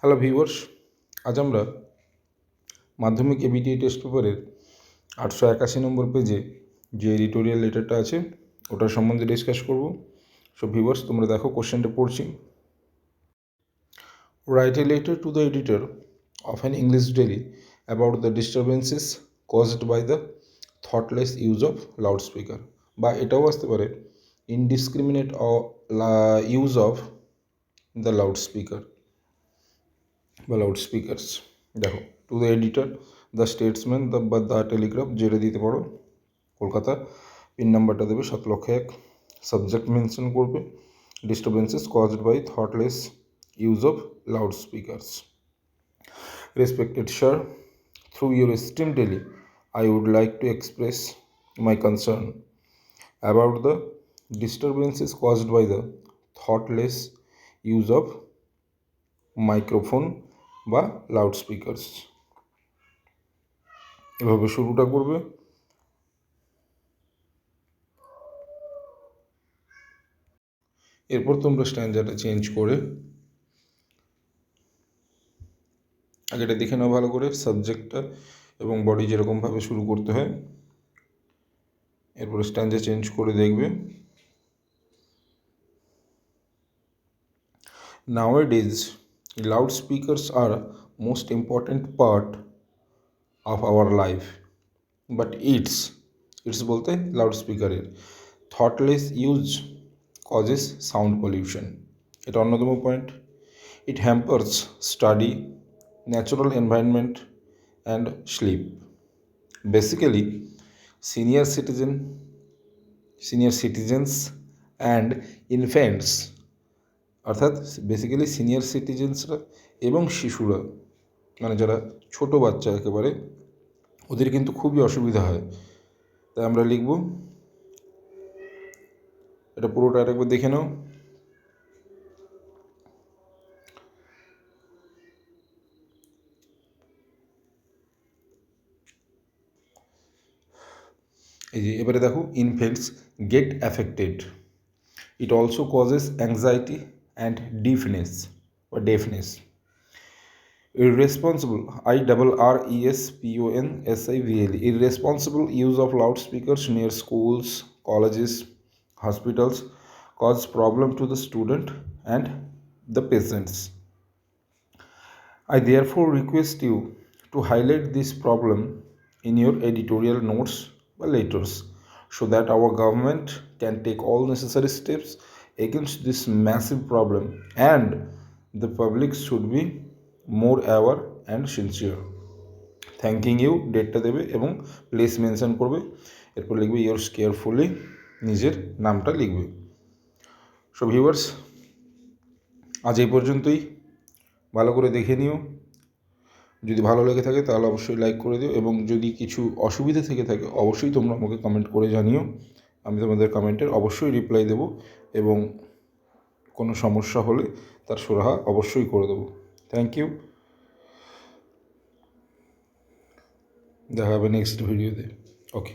Hello viewers, আজ আমরা মাধ্যমিক ABTA টেস্ট পেপারের 881 নম্বর পেজে যে এডিটোরিয়াল লেটারটা আছে ওটার সম্বন্ধে ডিসকাস করব। সো ভিউয়ার্স, তোমরা দেখো, কোশ্চেনটা পড়ছি। Write a letter to the editor of an English daily about the disturbances caused by the thoughtless use of loudspeaker, বা এটাও আসতে পারে indiscriminate use of the loudspeaker বা লাউড স্পিকার্স। দেখো, to the editor, the Statesman, the Telegraph, যেটা দিতে পারো Kolkata, pin নাম্বারটা দেবে 7,01,000, সাবজেক্ট মেনশন করবে disturbances caused by thoughtless use of loudspeakers. Respected sir, through your esteemed daily, I would like to express my concern about the disturbances caused by the thoughtless use of microphone বা loud speakers. এভাবে শুরুটা করবে। এরপর তোমরা স্ট্যান্ডারটা change করে আগেটা দেখে নাও ভালো করে, সাবজেক্টটা এবং বডি যেরকমভাবে শুরু করতে হয়। এরপর স্ট্যান্ডার চেঞ্জ করে দেখবে। Nowadays, loudspeakers are most important part of our life, but it's বলতে লাউডস্পিকারের thoughtless use causes sound pollution, এটা অন্যতম point. It hampers study, natural environment and sleep. Basically senior citizens and infants, অর্থাৎ বেসিক্যালি সিনিয়র সিটিজেন্সরা এবং শিশুরা, মানে যারা ছোট বাচ্চা একেবারে, ওদের কিন্তু খুবই অসুবিধা হয়। তাই আমরা লিখব, এটা পুরোটা আরেকবার দেখে নাও। এই যে এবারে দেখো, infants get affected, it also causes anxiety and deafness. Irresponsible, IRRESPONSIVLE, irresponsible use of loudspeakers near schools, colleges, hospitals cause problem to the student and the patients. I therefore request you to highlight this problem in your editorial notes or letters so that our government can take all necessary steps against this massive problem and the public should be more aware and sincere. Thanking you, ডেটটা দেবে এবং place mention করবে। এরপর লিখবে yours carefully, নিজের নামটা লিখবে। So viewers, আজ এই পর্যন্তই। ভালো করে দেখে নিও। যদি ভালো লেগে থাকে তাহলে অবশ্যই লাইক করে দিও, এবং যদি কিছু অসুবিধা থেকে থাকে অবশ্যই তোমরা আমাকে কমেন্ট করে জানিও। আমি তোমাদের কমেন্টের অবশ্যই রিপ্লাই দেবো, এবং কোনো সমস্যা হলে তার সুরাহা অবশ্যই করে দেবো। থ্যাংক ইউ, দেখা হবে নেক্সট ভিডিওতে। ওকে।